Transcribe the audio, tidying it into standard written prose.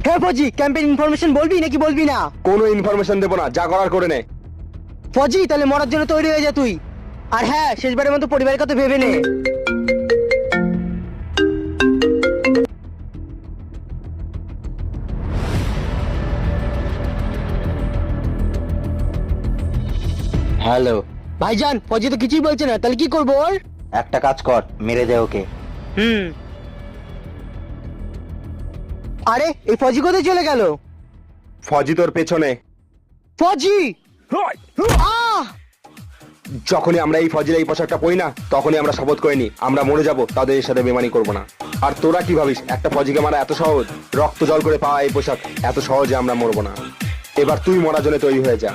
হ্যাঁ ফজি, ক্যাম্পের ইনফরমেশন বলবি নাকি বলবি না? কোনো ইনফরমেশন দেবো না, যা করার করে নে। ফজি তাহলে মরার জন্য তৈরি হয়ে যা তুই। আর হ্যাঁ, শেষবারের মতো পরিবারের কথা ভেবে নে। হ্যালো। ভাইজান, ফজি তো কিছুই বলছে না, তাহলে কি করবো ওর? একটা কাজ কর, মেরে দে ওকে। আরে এই ফজি কোথায় চলে গেল? ফজি তোর পেছনে। ফজি! আহ! যখনই আমরা এই ফজির এই পোশাকটা পরি না, তখনই আমরা শপথ করে নি আমরা মরে যাব, তাদের সাথে বেমানি করবো না। আর তোরা কি ভাবিস একটা ফজিকে মারা এত সহজ? রক্ত জল করে পাওয়া এই পোশাক, এত সহজে আমরা মরবো না। এবার তুই মরার জন্য তৈরি হয়ে যা।